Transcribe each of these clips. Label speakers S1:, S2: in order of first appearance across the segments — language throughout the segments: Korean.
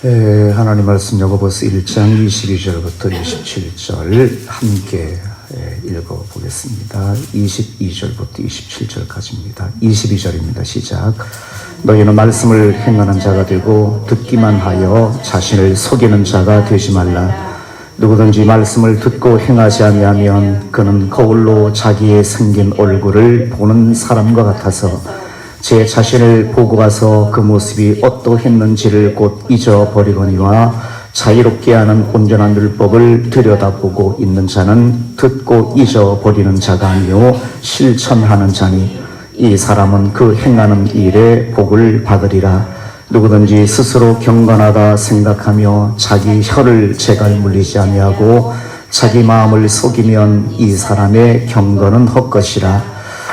S1: 하나님 말씀 야고보서 1장 22절부터 27절 함께 읽어보겠습니다. 22절부터 27절까지입니다. 22절입니다. 시작. 너희는 말씀을 행하는 자가 되고 듣기만 하여 자신을 속이는 자가 되지 말라. 누구든지 말씀을 듣고 행하지 아니하면 그는 거울로 자기의 생긴 얼굴을 보는 사람과 같아서 제 자신을 보고 가서 그 모습이 어떠했는지를 곧 잊어버리거니와 자유롭게 하는 온전한 율법을 들여다보고 있는 자는 듣고 잊어버리는 자가 아니요 실천하는 자니 이 사람은 그 행하는 일에 복을 받으리라. 누구든지 스스로 경건하다 생각하며 자기 혀를 제갈 물리지 아니하고 자기 마음을 속이면 이 사람의 경건은 헛것이라.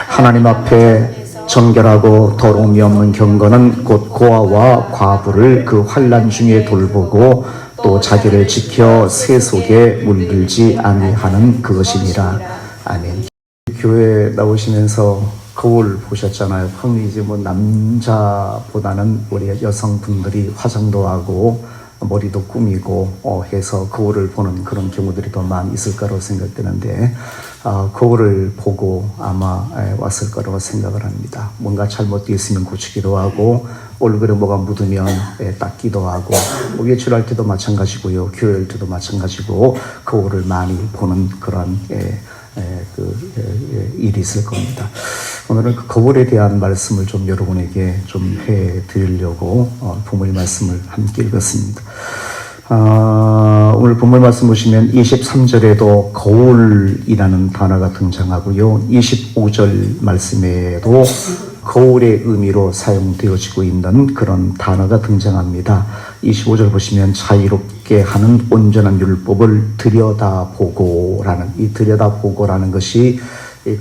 S1: 하나님 앞에 정결하고 더러움이 없는 경건은 곧 고아와 과부를 그 환난 중에 돌보고 또 자기를 지켜 새 속에 물들지 아니하는 그것이니라. 아멘. 교회에 나오시면서 거울 보셨잖아요. 흔히 이제 남자보다는 우리 여성분들이 화장도 하고 머리도 꾸미고 해서 거울을 보는 그런 경우들이 더 많이 있을 거라고 생각되는데 거울을 보고 아마 왔을 거라고 생각을 합니다. 뭔가 잘못되어 있으면 고치기도 하고 얼굴에 뭐가 묻으면 닦기도 하고 외출할 때도 마찬가지고요. 교회할 때도 마찬가지고 거울을 많이 보는 그런 일이 있을 겁니다. 오늘은 그 거울에 대한 말씀을 좀 여러분에게 좀 해드리려고 본문 말씀을 함께 읽었습니다. 오늘 본문 말씀 보시면 23절에도 거울이라는 단어가 등장하고요. 25절 말씀에도 거울의 의미로 사용되어지고 있는 그런 단어가 등장합니다. 25절 보시면 자유롭게 하는 온전한 율법을 들여다보고라는 이 들여다보고라는 것이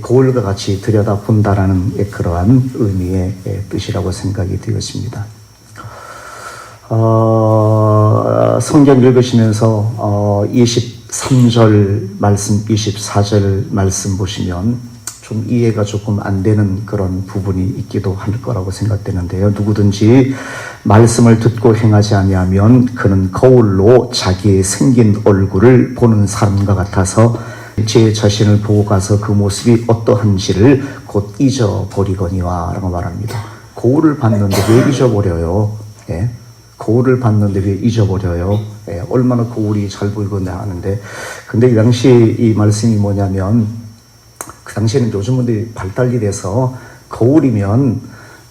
S1: 거울과 같이 들여다본다라는 그러한 의미의 뜻이라고 생각이 되었습니다. 성경 읽으시면서 23절 말씀, 24절 말씀 보시면 좀 이해가 조금 안 되는 그런 부분이 있기도 할 거라고 생각되는데요. 누구든지 말씀을 듣고 행하지 아니하면 그는 거울로 자기의 생긴 얼굴을 보는 사람과 같아서 제 자신을 보고 가서 그 모습이 어떠한지를 곧 잊어버리거니와 라고 말합니다. 거울을 봤는데 왜 잊어버려요? 거울을 봤는데 왜 잊어버려요? 얼마나 거울이 잘 보이거나 하는데 근데 이 당시 이 말씀이 뭐냐면 그 당시에는 요즘 분들이 발달이 돼서 거울이면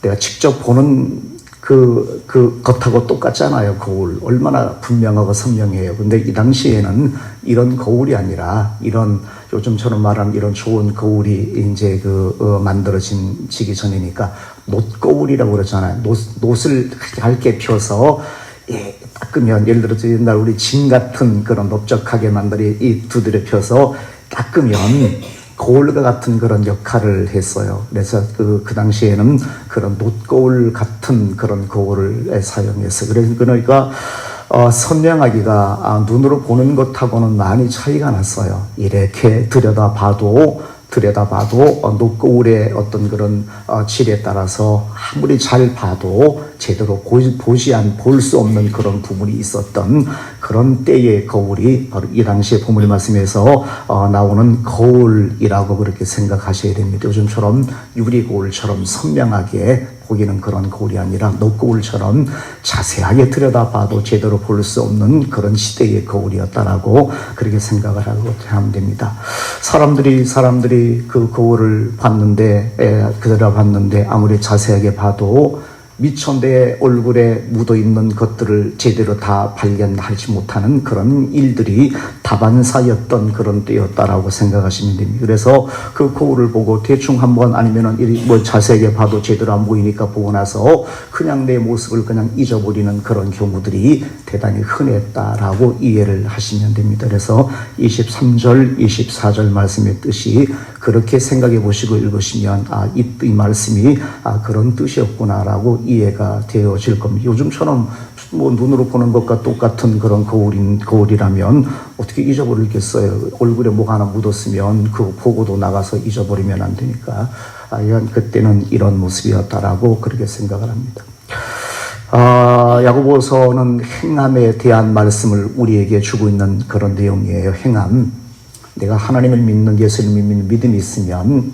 S1: 내가 직접 보는 그 것하고 똑같잖아요. 거울 얼마나 분명하고 선명해요. 근데 이 당시에는 이런 거울이 아니라 이런 요즘처럼 말하는 이런 좋은 거울이 이제 만들어지기 전이니까 놋거울이라고 그러잖아요. 놋을 얇게 펴서 닦으면 예를 들어서 옛날 우리 진 같은 그런 넓적하게 만들이 이 두드려 펴서 닦으면 거울과 같은 그런 역할을 했어요. 그래서 그 당시에는 그런 놋거울 같은 그런 거울을 사용했어요. 그러니까 선명하기가 눈으로 보는 것하고는 많이 차이가 났어요. 이렇게 들여다봐도 놋거울의 어떤 그런 질에 따라서 아무리 잘 봐도 제대로 볼 수 없는 그런 부분이 있었던 그런 때의 거울이 바로 이 당시에 본문의 말씀에서 나오는 거울이라고 그렇게 생각하셔야 됩니다. 요즘처럼 유리거울처럼 선명하게 보이는 그런 거울이 아니라 놋거울처럼 자세하게 들여다봐도 제대로 볼 수 없는 그런 시대의 거울이었다라고 그렇게 생각을 하면 됩니다. 사람들이 그 거울을 들여다봤는데 아무리 자세하게 봐도 미처 내 얼굴에 묻어있는 것들을 제대로 다 발견하지 못하는 그런 일들이 다반사였던 그런 때였다라고 생각하시면 됩니다. 그래서 그 거울을 보고 대충 한번 아니면은 자세하게 봐도 제대로 안 보이니까 보고 나서 그냥 내 모습을 그냥 잊어버리는 그런 경우들이 대단히 흔했다라고 이해를 하시면 됩니다. 그래서 23절, 24절 말씀의 뜻이 그렇게 생각해 보시고 읽으시면 이 말씀이 그런 뜻이었구나라고 이해가 되어질 겁니다. 요즘처럼 눈으로 보는 것과 똑같은 그런 거울이라면 어떻게 잊어버리겠어요? 얼굴에 뭐가 하나 묻었으면 그거 보고도 나가서 잊어버리면 안 되니까 그때는 이런 모습이었다라고 그렇게 생각을 합니다. 야고보서는 행함에 대한 말씀을 우리에게 주고 있는 그런 내용이에요. 행함. 내가 하나님을 믿는, 예수님을 믿는 믿음이 있으면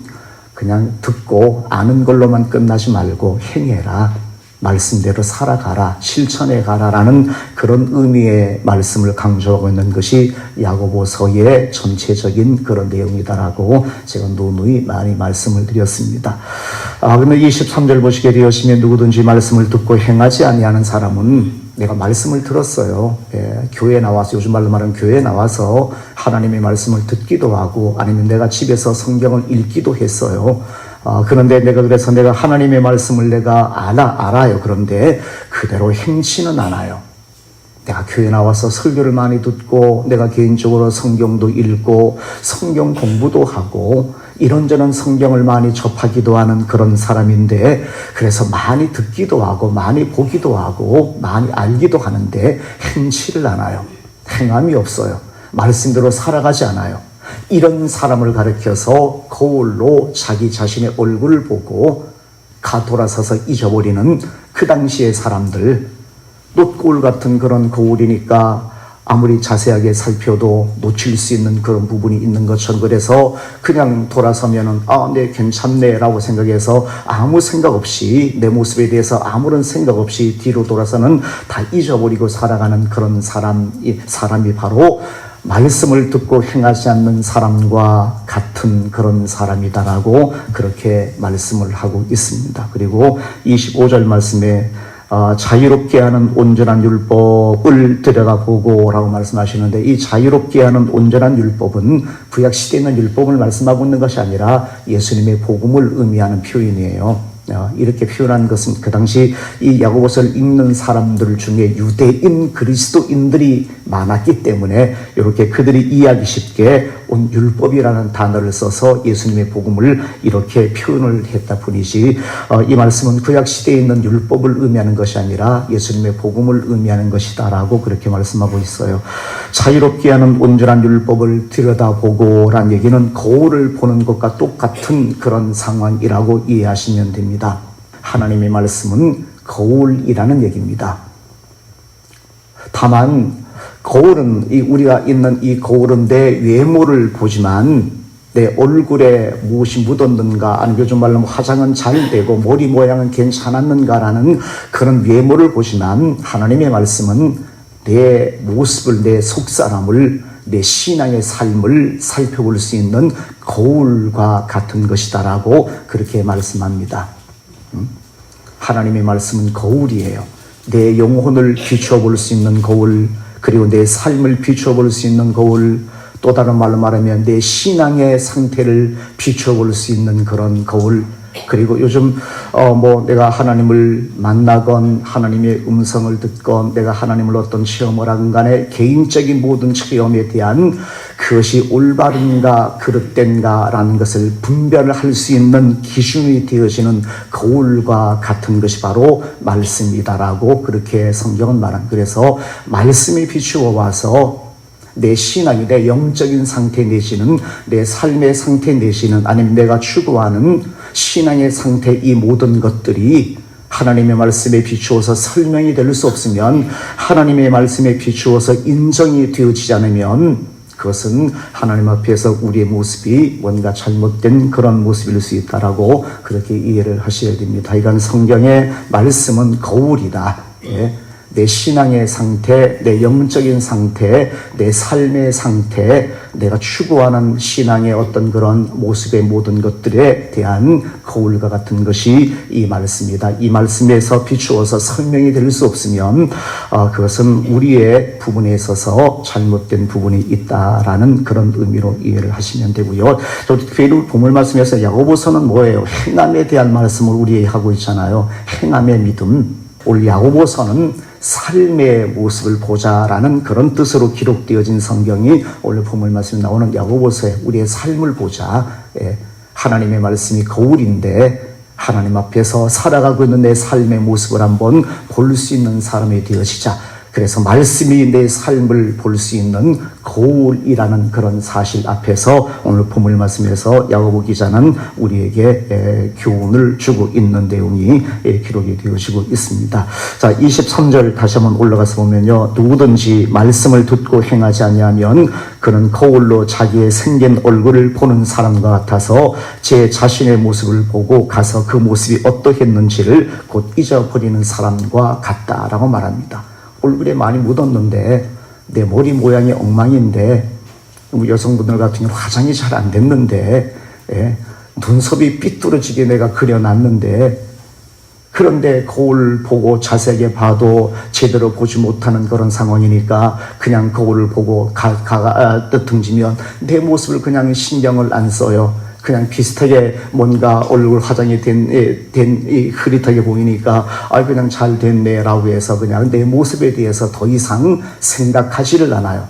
S1: 그냥 듣고 아는 걸로만 끝나지 말고 행해라. 말씀대로 살아가라, 실천해 가라라는 그런 의미의 말씀을 강조하고 있는 것이 야고보서의 전체적인 그런 내용이다라고 제가 누누이 많이 말씀을 드렸습니다. 그런데 23절 보시게 되었으면 누구든지 말씀을 듣고 행하지 아니하는 사람은, 내가 말씀을 들었어요. 교회에 나와서, 요즘 말로 말하면 교회에 나와서 하나님의 말씀을 듣기도 하고 아니면 내가 집에서 성경을 읽기도 했어요. 그런데 그래서 내가 하나님의 말씀을 내가 알아요. 그런데 그대로 행치는 않아요. 내가 교회 나와서 설교를 많이 듣고 내가 개인적으로 성경도 읽고 성경 공부도 하고 이런저런 성경을 많이 접하기도 하는 그런 사람인데, 그래서 많이 듣기도 하고 많이 보기도 하고 많이 알기도 하는데 행치를 않아요. 행함이 없어요. 말씀대로 살아가지 않아요. 이런 사람을 가리켜서 거울로 자기 자신의 얼굴을 보고 돌아서서 잊어버리는 그 당시의 사람들, 놋거울 같은 그런 거울이니까 아무리 자세하게 살펴도 놓칠 수 있는 그런 부분이 있는 것처럼, 그래서 그냥 돌아서면은 네 괜찮네 라고 생각해서 아무 생각 없이, 내 모습에 대해서 아무런 생각 없이 뒤로 돌아서는 다 잊어버리고 살아가는 그런 사람이 바로 말씀을 듣고 행하지 않는 사람과 같은 그런 사람이다라고 그렇게 말씀을 하고 있습니다. 그리고 25절 말씀에 자유롭게 하는 온전한 율법을 들여다보고 라고 말씀하시는데, 이 자유롭게 하는 온전한 율법은 구약시대에 있는 율법을 말씀하고 있는 것이 아니라 예수님의 복음을 의미하는 표현이에요. 이렇게 표현한 것은 그 당시 이 야고보서를 읽는 사람들 중에 유대인 그리스도인들이 많았기 때문에 이렇게 그들이 이해하기 쉽게 온 율법이라는 단어를 써서 예수님의 복음을 이렇게 표현을 했다 뿐이지, 이 말씀은 구약 시대에 있는 율법을 의미하는 것이 아니라 예수님의 복음을 의미하는 것이다 라고 그렇게 말씀하고 있어요. 자유롭게 하는 온전한 율법을 들여다보고 란 얘기는 거울을 보는 것과 똑같은 그런 상황이라고 이해하시면 됩니다. 하나님의 말씀은 거울이라는 얘기입니다. 다만 거울은, 우리가 있는 이 거울은 내 외모를 보지만 내 얼굴에 무엇이 묻었는가, 아니면 요즘 말로 화장은 잘 되고 머리 모양은 괜찮았는가라는 그런 외모를 보지만, 하나님의 말씀은 내 모습을, 내 속사람을, 내 신앙의 삶을 살펴볼 수 있는 거울과 같은 것이다라고 그렇게 말씀합니다. 하나님의 말씀은 거울이에요. 내 영혼을 비추어 볼 수 있는 거울, 그리고 내 삶을 비추어 볼 수 있는 거울, 또 다른 말로 말하면 내 신앙의 상태를 비추어 볼 수 있는 그런 거울, 그리고 요즘 내가 하나님을 만나건 하나님의 음성을 듣건 내가 하나님을 어떤 체험을 하건 간에 개인적인 모든 체험에 대한 그것이 올바른가 그릇된가 라는 것을 분별을 할 수 있는 기준이 되어지는 거울과 같은 것이 바로 말씀이다라고 그렇게 성경은 말합니다. 그래서 말씀이 비추어 와서 내 신앙이, 내 영적인 상태 내지는 내 삶의 상태 내지는 아니면 내가 추구하는 신앙의 상태, 이 모든 것들이 하나님의 말씀에 비추어서 설명이 될 수 없으면, 하나님의 말씀에 비추어서 인정이 되어지지 않으면 그것은 하나님 앞에서 우리의 모습이 뭔가 잘못된 그런 모습일 수 있다라고 그렇게 이해를 하셔야 됩니다. 이건 성경의 말씀은 거울이다. 내 신앙의 상태, 내 영적인 상태, 내 삶의 상태, 내가 추구하는 신앙의 어떤 그런 모습의 모든 것들에 대한 거울과 같은 것이 이 말씀이다. 이 말씀에서 비추어서 설명이 될 수 없으면 그것은 우리의 부분에 있어서 잘못된 부분이 있다라는 그런 의미로 이해를 하시면 되고요. 특별히 본문 말씀에서 야고보서는 뭐예요? 행함에 대한 말씀을 우리에게 하고 있잖아요. 행함의 믿음. 오늘 야고보서는 삶의 모습을 보자라는 그런 뜻으로 기록되어진 성경이 오늘 본문 말씀에 나오는 야고보서에 우리의 삶을 보자. 하나님의 말씀이 거울인데 하나님 앞에서 살아가고 있는 내 삶의 모습을 한번 볼 수 있는 사람이 되어지자. 그래서 말씀이 내 삶을 볼 수 있는 거울이라는 그런 사실 앞에서 오늘 본문 말씀에서 야고보 기자는 우리에게 교훈을 주고 있는 내용이 기록이 되어지고 있습니다. 자, 23절 다시 한번 올라가서 보면요. 누구든지 말씀을 듣고 행하지 아니하면 그는 거울로 자기의 생긴 얼굴을 보는 사람과 같아서 제 자신의 모습을 보고 가서 그 모습이 어떠했는지를 곧 잊어버리는 사람과 같다라고 말합니다. 얼굴에 많이 묻었는데 내 머리 모양이 엉망인데 여성분들 같은 경우 화장이 잘 안 됐는데 눈썹이 삐뚤어지게 내가 그려놨는데 그런데 거울 보고 자세하게 봐도 제대로 보지 못하는 그런 상황이니까 그냥 거울을 보고 등지면 내 모습을 그냥 신경을 안 써요. 그냥 비슷하게 뭔가 얼굴 화장이 흐릿하게 보이니까 그냥 잘 됐네라고 해서 그냥 내 모습에 대해서 더 이상 생각하지를 않아요.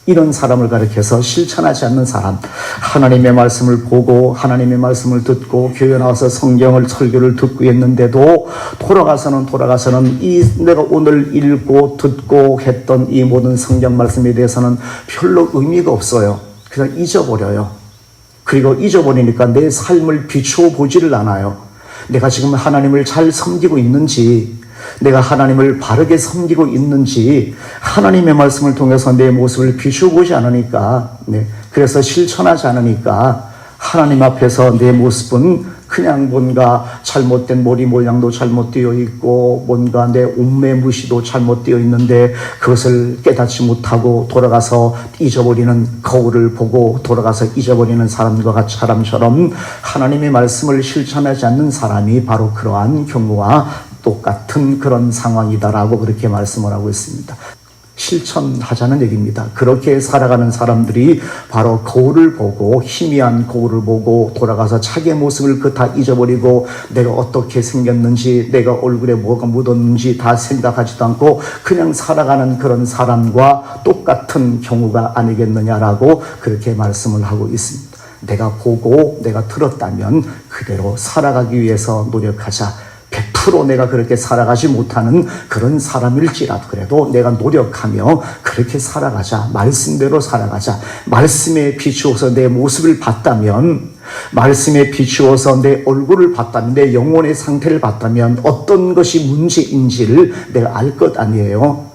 S1: 이런 사람을 가리켜서 실천하지 않는 사람, 하나님의 말씀을 보고 하나님의 말씀을 듣고 교회 나와서 성경을 설교를 듣고 있는데도 돌아가서는 내가 오늘 읽고 듣고 했던 이 모든 성경 말씀에 대해서는 별로 의미가 없어요. 그냥 잊어버려요. 그리고 잊어버리니까 내 삶을 비추어 보지를 않아요. 내가 지금 하나님을 잘 섬기고 있는지, 내가 하나님을 바르게 섬기고 있는지 하나님의 말씀을 통해서 내 모습을 비추어 보지 않으니까, 그래서 실천하지 않으니까 하나님 앞에서 내 모습은 그냥 뭔가 잘못된 머리 모양도 잘못되어 있고 뭔가 내 옷매무시도 잘못되어 있는데 그것을 깨닫지 못하고 돌아가서 잊어버리는 거울을 보고 돌아가서 잊어버리는 사람처럼 하나님의 말씀을 실천하지 않는 사람이 바로 그러한 경우와 똑같은 그런 상황이다라고 그렇게 말씀을 하고 있습니다. 실천하자는 얘기입니다. 그렇게 살아가는 사람들이 바로 거울을 보고 희미한 거울을 보고 돌아가서 자기의 모습을 다 잊어버리고 내가 어떻게 생겼는지 내가 얼굴에 뭐가 묻었는지 다 생각하지도 않고 그냥 살아가는 그런 사람과 똑같은 경우가 아니겠느냐라고 그렇게 말씀을 하고 있습니다. 내가 보고 내가 들었다면 그대로 살아가기 위해서 노력하자. 100% 내가 그렇게 살아가지 못하는 그런 사람일지라도 그래도 내가 노력하며 그렇게 살아가자. 말씀대로 살아가자. 말씀에 비추어서 내 모습을 봤다면, 말씀에 비추어서 내 얼굴을 봤다면, 내 영혼의 상태를 봤다면 어떤 것이 문제인지를 내가 알 것 아니에요.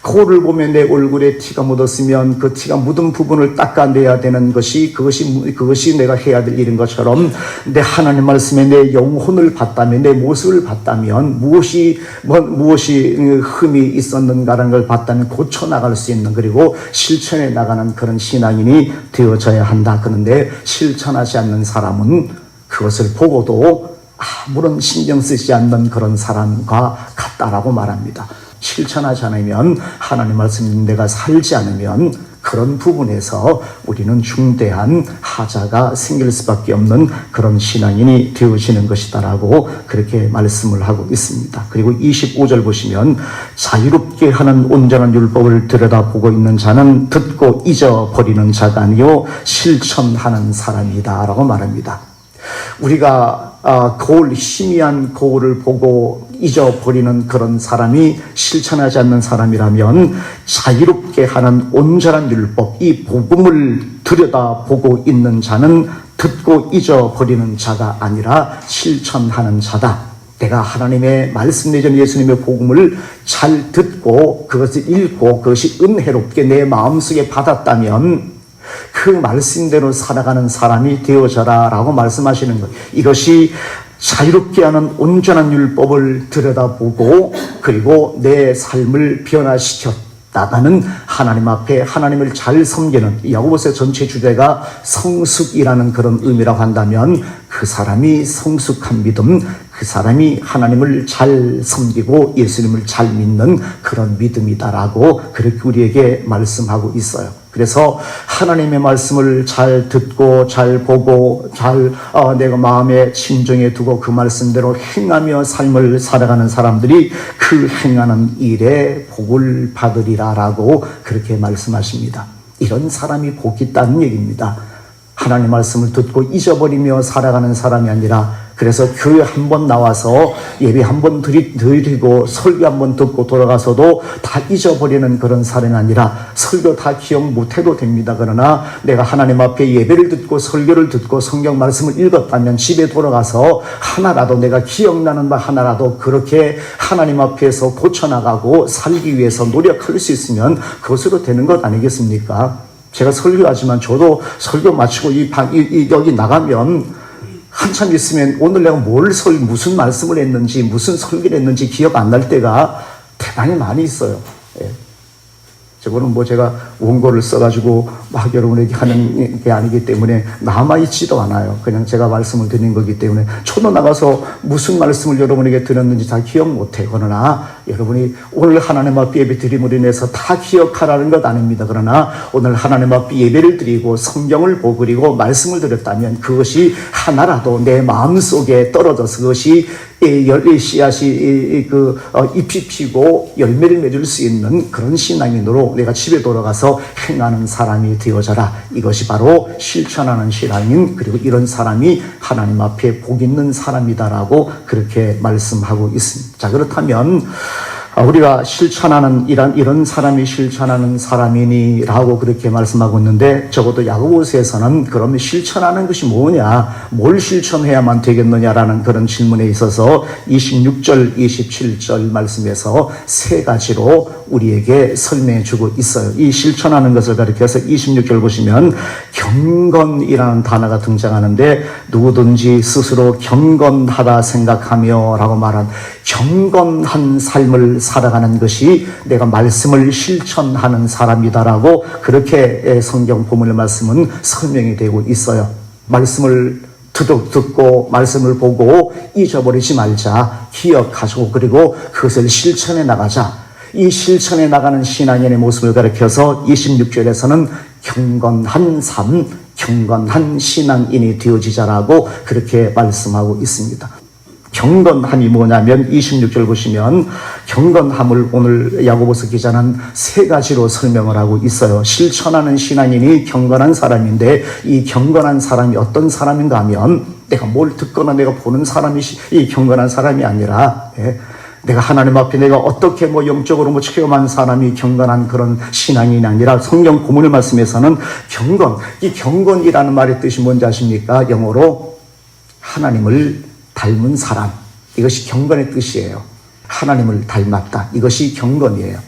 S1: 거울을 보면 내 얼굴에 티가 묻었으면 그 티가 묻은 부분을 닦아내야 되는 그것이 내가 해야 될 일인 것처럼 내 하나님 말씀에 내 영혼을 봤다면, 내 모습을 봤다면 무엇이 흠이 있었는가라는 걸 봤다면 고쳐나갈 수 있는, 그리고 실천해 나가는 그런 신앙인이 되어져야 한다. 그런데 실천하지 않는 사람은 그것을 보고도 아무런 신경 쓰지 않는 그런 사람과 같다라고 말합니다. 실천하지 않으면, 하나님 말씀 내가 살지 않으면 그런 부분에서 우리는 중대한 하자가 생길 수밖에 없는 그런 신앙인이 되어지는 것이다라고 그렇게 말씀을 하고 있습니다. 그리고 25절 보시면 자유롭게 하는 온전한 율법을 들여다보고 있는 자는 듣고 잊어버리는 자가 아니요 실천하는 사람이다 라고 말합니다. 우리가 희미한 거울을 보고 잊어버리는 그런 사람이 실천하지 않는 사람이라면 자유롭게 하는 온전한 율법, 이 복음을 들여다보고 있는 자는 듣고 잊어버리는 자가 아니라 실천하는 자다. 내가 하나님의 말씀 내전 예수님의 복음을 잘 듣고 그것을 읽고 그것이 은혜롭게 내 마음속에 받았다면 그 말씀대로 살아가는 사람이 되어져라 라고 말씀하시는 거예요. 이것이 자유롭게 하는 온전한 율법을 들여다보고 그리고 내 삶을 변화시켜 나가는 하나님 앞에 하나님을 잘 섬기는, 야고보서 전체 주제가 성숙이라는 그런 의미라고 한다면 그 사람이 성숙한 믿음, 그 사람이 하나님을 잘 섬기고 예수님을 잘 믿는 그런 믿음이다라고 그렇게 우리에게 말씀하고 있어요. 그래서 하나님의 말씀을 잘 듣고 잘 보고 내가 마음에 진정해 두고 그 말씀대로 행하며 삶을 살아가는 사람들이 그 행하는 일에 복을 받으리라라고 그렇게 말씀하십니다. 이런 사람이 복 있다는 얘기입니다. 하나님 말씀을 듣고 잊어버리며 살아가는 사람이 아니라 그래서 교회 한 번 나와서 예배 한 번 드리고 설교 한 번 듣고 돌아가서도 다 잊어버리는 그런 사람이 아니라 설교 다 기억 못해도 됩니다. 그러나 내가 하나님 앞에 예배를 듣고 설교를 듣고 성경 말씀을 읽었다면 집에 돌아가서 하나라도 내가 기억나는 바 하나라도 그렇게 하나님 앞에서 고쳐나가고 살기 위해서 노력할 수 있으면 그것으로 되는 것 아니겠습니까? 제가 설교하지만 저도 설교 마치고 여기 나가면 한참 있으면 오늘 내가 무슨 말씀을 했는지 무슨 설교를 했는지 기억 안 날 때가 대단히 많이 있어요. 예. 저거는 제가 원고를 써가지고 막 여러분에게 하는 게 아니기 때문에 남아있지도 않아요. 그냥 제가 말씀을 드린 거기 때문에 저도 나가서 무슨 말씀을 여러분에게 드렸는지 다 기억 못해요. 그러나 여러분이 오늘 하나님 앞에 예배 드림으로 인해서 다 기억하라는 것 아닙니다. 그러나 오늘 하나님 앞에 예배를 드리고 성경을 보고 그리고 말씀을 드렸다면 그것이 하나라도 내 마음속에 떨어져서 그것이 씨앗이 잎이 피고 열매를 맺을 수 있는 그런 신앙인으로 내가 집에 돌아가서 행하는 사람이 되어져라. 이것이 바로 실천하는 신앙인, 그리고 이런 사람이 하나님 앞에 복 있는 사람이다라고 그렇게 말씀하고 있습니다. 자, 그렇다면 우리가 실천하는 이런 사람이 실천하는 사람이니라고 그렇게 말씀하고 있는데, 적어도 야고보서에서는 그러면 실천하는 것이 뭐냐, 뭘 실천해야만 되겠느냐라는 그런 질문에 있어서 26절, 27절 말씀에서 세 가지로 우리에게 설명해 주고 있어요. 이 실천하는 것을 가리켜서 26절 보시면 경건이라는 단어가 등장하는데, 누구든지 스스로 경건하다 생각하며 라고 말한 경건한 삶을 살아가는 것이 내가 말씀을 실천하는 사람이다라고 그렇게 성경 본문의 말씀은 설명이 되고 있어요. 말씀을 듣고 말씀을 보고 잊어버리지 말자, 기억하시고 그리고 그것을 실천해 나가자. 이 실천해 나가는 신앙인의 모습을 가리켜서 26절에서는 경건한 삶, 경건한 신앙인이 되어지자라고 그렇게 말씀하고 있습니다. 경건함이 뭐냐면 26절 보시면 경건함을 오늘 야고보서 기자는 세 가지로 설명을 하고 있어요. 실천하는 신앙인이 경건한 사람인데, 이 경건한 사람이 어떤 사람인가 하면 내가 뭘 듣거나 내가 보는 사람이 이 경건한 사람이 아니라, 내가 하나님 앞에 내가 어떻게 영적으로 체험한 사람이 경건한 그런 신앙인이 아니라, 성경 본문의 말씀에서는 이 경건이라는 말의 뜻이 뭔지 아십니까? 영어로 하나님을 닮은 사람, 이것이 경건의 뜻이에요. 하나님을 닮았다, 이것이 경건이에요.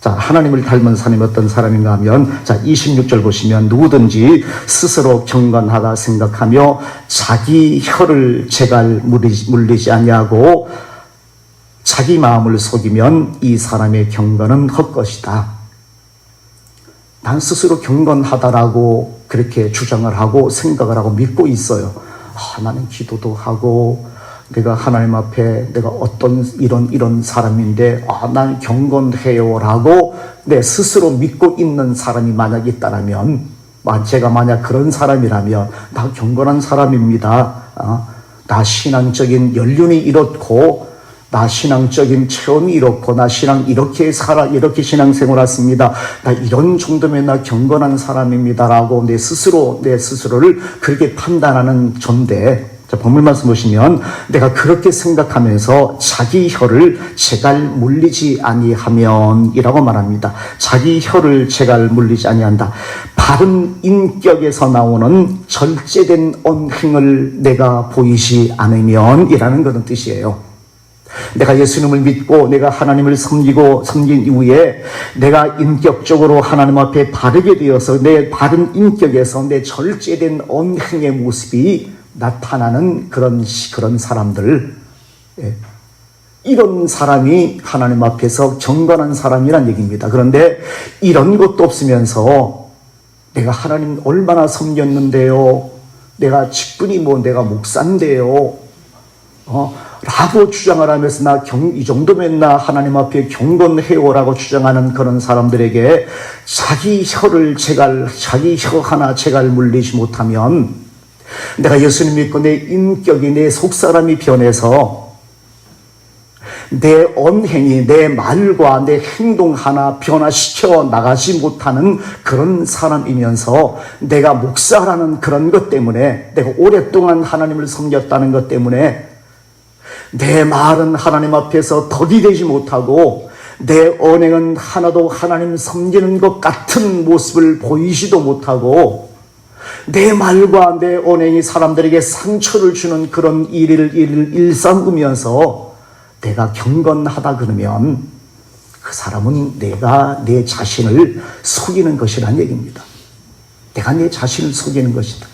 S1: 자, 하나님을 닮은 사람이 어떤 사람인가 하면, 자, 26절 보시면 누구든지 스스로 경건하다 생각하며 자기 혀를 제갈 물리지 아니하고 자기 마음을 속이면 이 사람의 경건은 헛것이다. 난 스스로 경건하다라고 그렇게 주장을 하고 생각을 하고 믿고 있어요. 나는 기도도 하고 내가 하나님 앞에 내가 어떤 이런 사람인데 난 경건해요라고 내 스스로 믿고 있는 사람이 만약 있다면, 제가 만약 그런 사람이라면 나 경건한 사람입니다. 나 신앙적인 연륜이 이렇고 나 신앙적인 체험이 이렇고 나 이렇게 신앙생활 했습니다. 나 이런 정도면 나 경건한 사람입니다라고 내 스스로를 그렇게 판단하는 존재. 자, 본문 말씀 보시면 내가 그렇게 생각하면서 자기 혀를 제갈 물리지 아니하면 이라고 말합니다. 자기 혀를 제갈 물리지 아니한다. 바른 인격에서 나오는 절제된 언행을 내가 보이지 않으면 이라는 그런 뜻이에요. 내가 예수님을 믿고 내가 하나님을 섬긴 이후에 내가 인격적으로 하나님 앞에 바르게 되어서 내 바른 인격에서 내 절제된 언행의 모습이 나타나는 그런 사람들, 이런 사람이 하나님 앞에서 경건한 사람이란 얘기입니다. 그런데 이런 것도 없으면서 내가 하나님 얼마나 섬겼는데요, 내가 직분이 내가 목사인데요, 라고 주장을 하면서 이 정도면 나 하나님 앞에 경건해요라고 주장하는 그런 사람들에게 자기 혀 하나 제갈 물리지 못하면, 내가 예수님 믿고 내 인격이 내 속사람이 변해서 내 언행이 내 말과 내 행동 하나 변화시켜 나가지 못하는 그런 사람이면서 내가 목사라는 그런 것 때문에 내가 오랫동안 하나님을 섬겼다는 것 때문에 내 말은 하나님 앞에서 덕이 되지 못하고 내 언행은 하나도 하나님 섬기는 것 같은 모습을 보이지도 못하고 내 말과 내 언행이 사람들에게 상처를 주는 그런 일을 일삼으면서 내가 경건하다 그러면 그 사람은 내가 내 자신을 속이는 것이란 얘기입니다. 내가 내 자신을 속이는 것이다.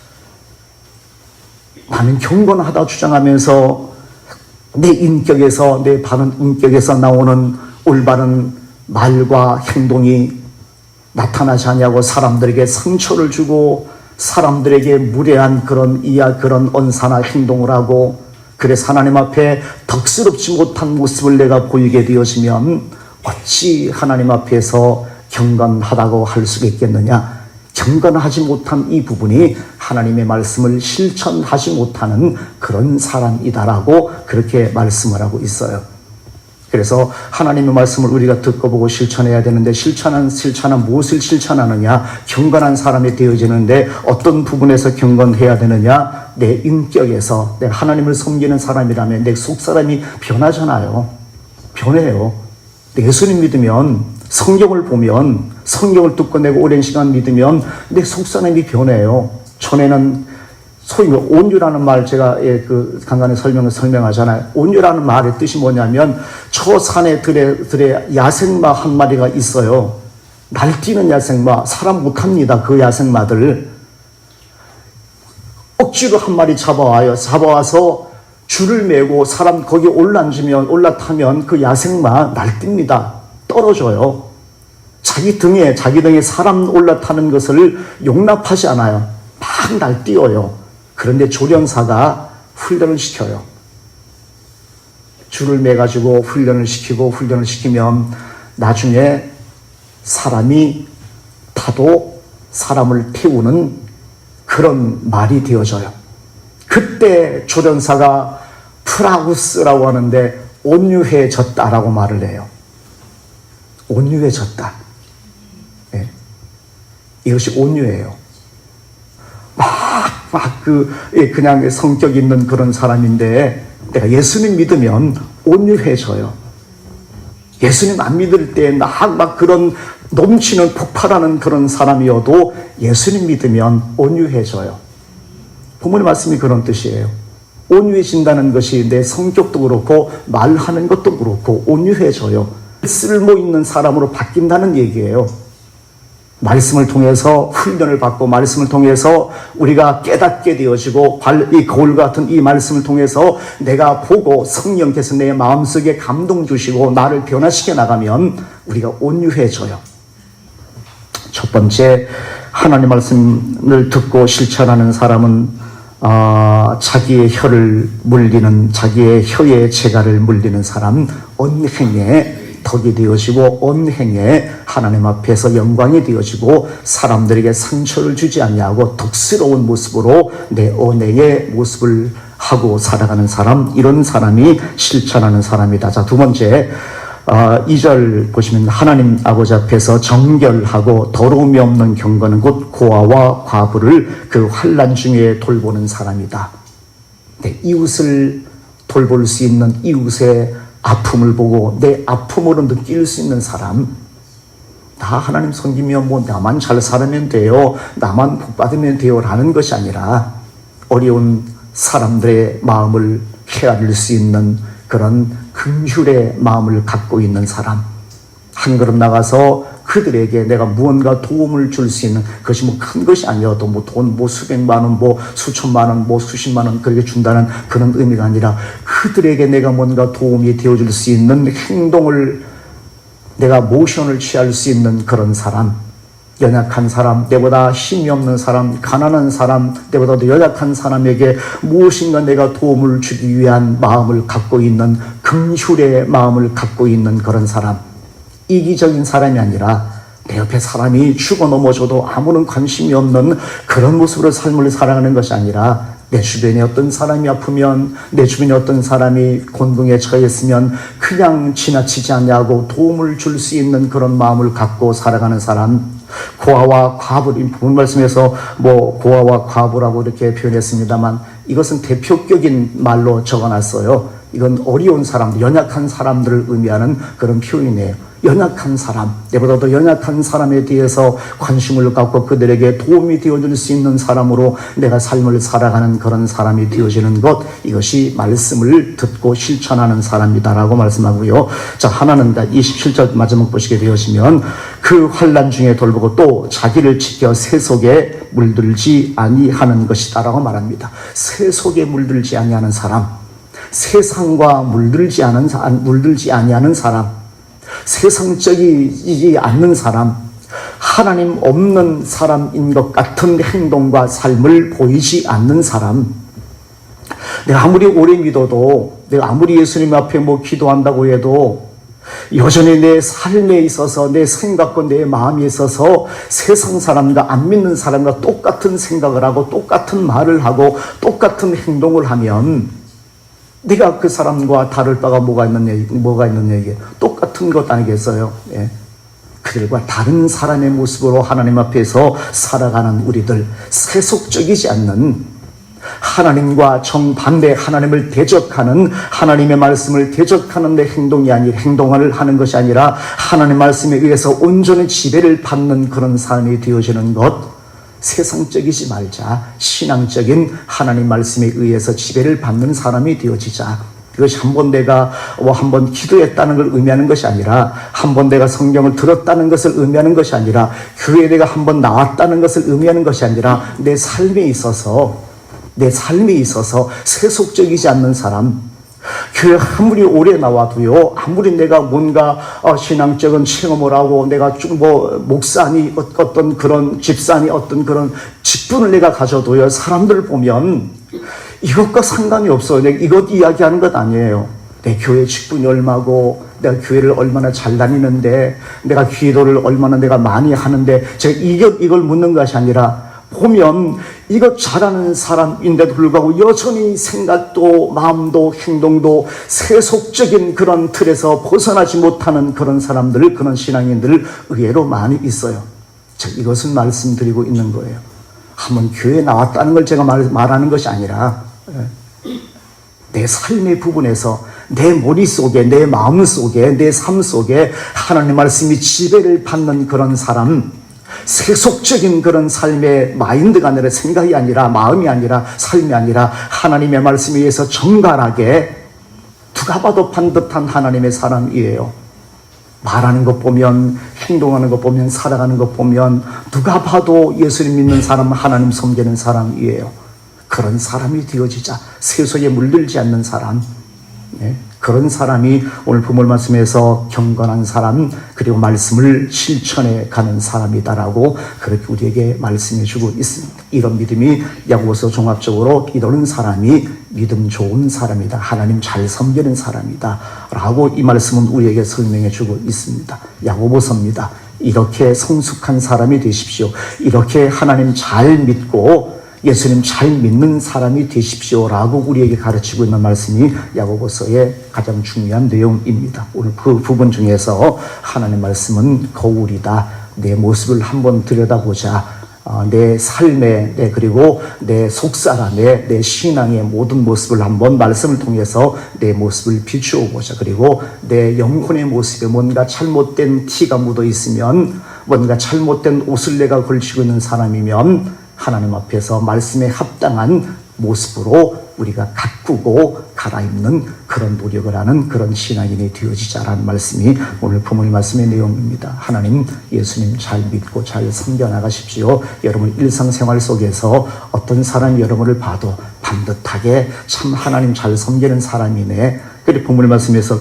S1: 나는 경건하다 주장하면서 내 인격에서 내 바른 인격에서 나오는 올바른 말과 행동이 나타나지 않냐고 사람들에게 상처를 주고 사람들에게 무례한 그런 언사나 행동을 하고 그래서 하나님 앞에 덕스럽지 못한 모습을 내가 보이게 되어지면 어찌 하나님 앞에서 경건하다고 할 수가 있겠느냐. 경건하지 못한 이 부분이 하나님의 말씀을 실천하지 못하는 그런 사람이다라고 그렇게 말씀을 하고 있어요. 그래서 하나님의 말씀을 우리가 듣고 보고 실천해야 되는데 실천한 무엇을 실천하느냐. 경건한 사람이 되어지는데 어떤 부분에서 경건해야 되느냐. 내 인격에서 내가 하나님을 섬기는 사람이라면 내 속사람이 변하잖아요. 변해요. 예수님 믿으면 성경을 보면 성경을 듣고 내가 오랜 시간 믿으면 내 속사람이 변해요. 전에는 소위 온유라는 말 제가 그 간간히 설명하잖아요. 온유라는 말의 뜻이 뭐냐면 저 산에 들에 야생마 한 마리가 있어요. 날뛰는 야생마. 사람 못합니다. 그 야생마들. 억지로 한 마리 잡아와요. 잡아와서 줄을 메고 사람 거기 올라타면 그 야생마 날뜁니다. 떨어져요. 자기 등에 사람 올라타는 것을 용납하지 않아요. 막 날뛰어요. 그런데 조련사가 훈련을 시켜요. 줄을 매가지고 훈련을 시키면 나중에 사람이 타도 사람을 태우는 그런 말이 되어져요. 그때 조련사가 프라우스라고 하는데 온유해졌다라고 말을 해요. 온유해졌다. 네. 이것이 온유예요. 그냥 성격 있는 그런 사람인데 내가 예수님 믿으면 온유해져요. 예수님 안 믿을 때 막 그런 넘치는 폭발하는 그런 사람이어도 예수님 믿으면 온유해져요. 부모님 말씀이 그런 뜻이에요. 온유해진다는 것이 내 성격도 그렇고 말하는 것도 그렇고 온유해져요. 쓸모 있는 사람으로 바뀐다는 얘기예요. 말씀을 통해서 훈련을 받고 말씀을 통해서 우리가 깨닫게 되어지고 이 거울 같은 이 말씀을 통해서 내가 보고 성령께서 내 마음속에 감동 주시고 나를 변화시켜 나가면 우리가 온유해져요. 첫 번째, 하나님 말씀을 듣고 실천하는 사람은 자기의 혀의 재갈을 물리는 사람, 언행에 덕이 되어지고 언행에 하나님 앞에서 영광이 되어지고 사람들에게 상처를 주지 않냐고 덕스러운 모습으로 내 언행의 모습을 하고 살아가는 사람, 이런 사람이 실천하는 사람이다. 자, 두 번째, 2절 보시면 하나님 아버지 앞에서 정결하고 더러움이 없는 경건은 곧 고아와 과부를 그 환난 중에 돌보는 사람이다. 네, 이웃을 돌볼 수 있는 이웃의 아픔을 보고 내 아픔으로 느낄 수 있는 사람. 다 하나님 섬기면 뭐 나만 잘 살면 돼요, 나만 복 받으면 돼요 라는 것이 아니라 어려운 사람들의 마음을 헤아릴 수 있는 그런 긍휼의 마음을 갖고 있는 사람. 한 걸음 나가서 그들에게 내가 무언가 도움을 줄 수 있는 것이 뭐 큰 것이 아니어도 뭐 돈 뭐 수백만 원, 뭐 수천만 원, 뭐 수십만 원 그렇게 준다는 그런 의미가 아니라 그들에게 내가 뭔가 도움이 되어줄 수 있는 행동을 내가 모션을 취할 수 있는 그런 사람. 연약한 사람, 내보다 힘이 없는 사람, 가난한 사람, 내보다도 연약한 사람에게 무엇인가 내가 도움을 주기 위한 마음을 갖고 있는 긍휼의 마음을 갖고 있는 그런 사람. 이기적인 사람이 아니라 내 옆에 사람이 죽어 넘어져도 아무런 관심이 없는 그런 모습으로 삶을 살아가는 것이 아니라 내 주변에 어떤 사람이 아프면, 내 주변에 어떤 사람이 곤궁에 처했으면 그냥 지나치지 않냐고 도움을 줄 수 있는 그런 마음을 갖고 살아가는 사람, 고아와 과부, 본 말씀에서 고아와 과부라고 이렇게 표현했습니다만 이것은 대표격인 말로 적어놨어요. 이건 어려운 사람들, 연약한 사람들을 의미하는 그런 표현이에요. 연약한 사람, 내보다 더 연약한 사람에 대해서 관심을 갖고 그들에게 도움이 되어줄 수 있는 사람으로 내가 삶을 살아가는 그런 사람이 되어지는 것, 이것이 말씀을 듣고 실천하는 사람이다라고 말씀하고요. 자, 하나는 27절 마지막 보시게 되시면 그 환난 중에 돌보고 또 자기를 지켜 새 속에 물들지 아니하는 것이다라고 말합니다. 새 속에 물들지 아니하는 사람, 세상과 물들지 아니하는 사람, 세상적이지 않는 사람, 하나님 없는 사람인 것 같은 행동과 삶을 보이지 않는 사람, 내가 아무리 오래 믿어도, 내가 아무리 예수님 앞에 기도한다고 해도 여전히 내 삶에 있어서, 내 생각과 내 마음에 있어서 세상 사람과 안 믿는 사람과 똑같은 생각을 하고 똑같은 말을 하고 똑같은 행동을 하면 네가 그 사람과 다를 바가 뭐가 있는 얘기, 똑같은 것 아니겠어요? 예. 그들과 다른 사람의 모습으로 하나님 앞에서 살아가는 우리들, 세속적이지 않는, 하나님과 정반대, 하나님을 대적하는, 하나님의 말씀을 대적하는 내 행동을 하는 것이 아니라 하나님의 말씀에 의해서 온전히 지배를 받는 그런 삶이 되어지는 것, 세상적이지 말자, 신앙적인 하나님 말씀에 의해서 지배를 받는 사람이 되어지자. 이것이 한번 내가 한번 기도했다는 걸 의미하는 것이 아니라, 한번 내가 성경을 들었다는 것을 의미하는 것이 아니라, 교회에 내가 한번 나왔다는 것을 의미하는 것이 아니라, 내 삶에 있어서 세속적이지 않는 사람, 교회 아무리 오래 나와도요, 아무리 내가 뭔가 신앙적인 체험을 하고 내가 목사니 어떤 그런 집사니 어떤 그런 직분을 내가 가져도요, 사람들 보면 이것과 상관이 없어요. 내가 이것 이야기하는 것 아니에요. 내 교회 직분이 얼마고, 내가 교회를 얼마나 잘 다니는데, 내가 기도를 얼마나 내가 많이 하는데, 제가 이걸 묻는 것이 아니라, 보면 이것 잘하는 사람인데도 불구하고 여전히 생각도 마음도 행동도 세속적인 그런 틀에서 벗어나지 못하는 그런 사람들, 그런 신앙인들 의외로 많이 있어요. 자, 이것은 말씀드리고 있는 거예요. 한번 교회에 나왔다는 걸 제가 말하는 것이 아니라 내 삶의 부분에서, 내 머릿속에, 내 마음속에, 내 삶 속에 하나님의 말씀이 지배를 받는 그런 사람, 세속적인 그런 삶의 마인드가 아니라, 생각이 아니라, 마음이 아니라, 삶이 아니라 하나님의 말씀에 의해서 정갈하게 누가 봐도 반듯한 하나님의 사람이에요. 말하는 것 보면, 행동하는 것 보면, 살아가는 것 보면 누가 봐도 예수님 믿는 사람, 하나님 섬기는 사람이에요. 그런 사람이 되어지자. 세속에 물들지 않는 사람, 그런 사람이 오늘 부모 말씀에서 경건한 사람, 그리고 말씀을 실천해 가는 사람이다라고 그렇게 우리에게 말씀해 주고 있습니다. 이런 믿음이 야고보서 종합적으로 이런 사람이 믿음 좋은 사람이다, 하나님 잘 섬기는 사람이다 라고 이 말씀은 우리에게 설명해 주고 있습니다. 야고보서입니다. 이렇게 성숙한 사람이 되십시오. 이렇게 하나님 잘 믿고 예수님 잘 믿는 사람이 되십시오라고 우리에게 가르치고 있는 말씀이 야고보서의 가장 중요한 내용입니다. 오늘 그 부분 중에서 하나님의 말씀은 거울이다. 내 모습을 한번 들여다보자. 내 삶의, 그리고 내 속사람의, 내 신앙의 모든 모습을 한번 말씀을 통해서 내 모습을 비추어 보자. 그리고 내 영혼의 모습에 뭔가 잘못된 티가 묻어 있으면, 뭔가 잘못된 옷을 내가 걸치고 있는 사람이면 하나님 앞에서 말씀에 합당한 모습으로 우리가 가꾸고 갈아입는 그런 노력을 하는 그런 신앙인이 되어지자라는 말씀이 오늘 부모님 말씀의 내용입니다. 하나님, 예수님 잘 믿고 잘 섬겨나가십시오. 여러분 일상생활 속에서 어떤 사람이 여러분을 봐도 반듯하게 참 하나님 잘 섬기는 사람이네, 그리고 부모님 말씀에서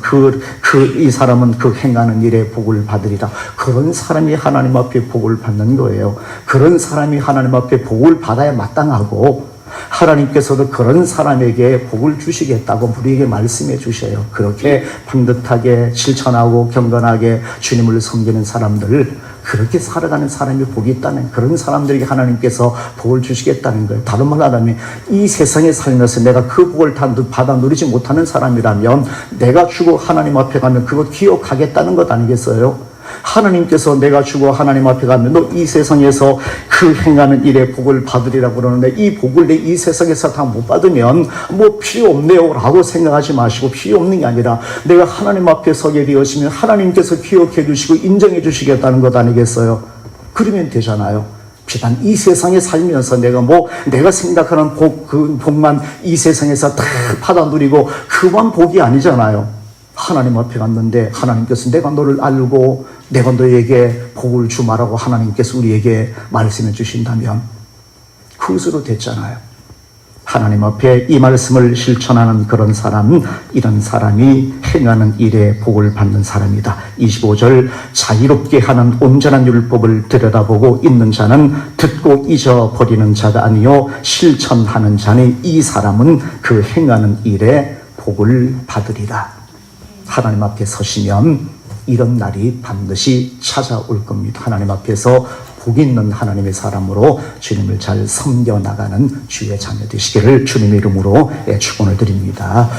S1: 이 사람은 그 행하는 일에 복을 받으리라. 그런 사람이 하나님 앞에 복을 받는 거예요. 그런 사람이 하나님 앞에 복을 받아야 마땅하고, 하나님께서도 그런 사람에게 복을 주시겠다고 우리에게 말씀해 주셔요. 그렇게 반듯하게 실천하고 경건하게 주님을 섬기는 사람들, 그렇게 살아가는 사람이 복이 있다는, 그런 사람들에게 하나님께서 복을 주시겠다는 거예요. 다른 말로 하면 이 세상에 살면서 내가 그 복을 다 받아 누리지 못하는 사람이라면 내가 죽어 하나님 앞에 가면 그거 기억하겠다는 것 아니겠어요? 하나님께서 내가 죽어 하나님 앞에 가면 너 이 세상에서 그 행하는 일에 복을 받으리라고 그러는데, 이 복을 내 이 세상에서 다 못 받으면 뭐 필요 없네요 라고 생각하지 마시고, 필요 없는 게 아니라 내가 하나님 앞에 서게 되었으면 하나님께서 기억해 주시고 인정해 주시겠다는 것 아니겠어요? 그러면 되잖아요. 비단 이 세상에 살면서 내가 생각하는 그 복만 이 세상에서 다 받아 누리고 그만 복이 아니잖아요. 하나님 앞에 갔는데 하나님께서 내가 너를 알고 내가 너에게 복을 주마라고 하나님께서 우리에게 말씀해 주신다면 그것으로 됐잖아요. 하나님 앞에 이 말씀을 실천하는 그런 사람, 이런 사람이 행하는 일에 복을 받는 사람이다. 25절, 자유롭게 하는 온전한 율법을 들여다보고 있는 자는 듣고 잊어버리는 자가 아니요 실천하는 자니 이 사람은 그 행하는 일에 복을 받으리라. 하나님 앞에 서시면 이런 날이 반드시 찾아올 겁니다. 하나님 앞에서 복 있는 하나님의 사람으로 주님을 잘 섬겨나가는 주의 자녀 되시기를 주님의 이름으로 축원을 드립니다.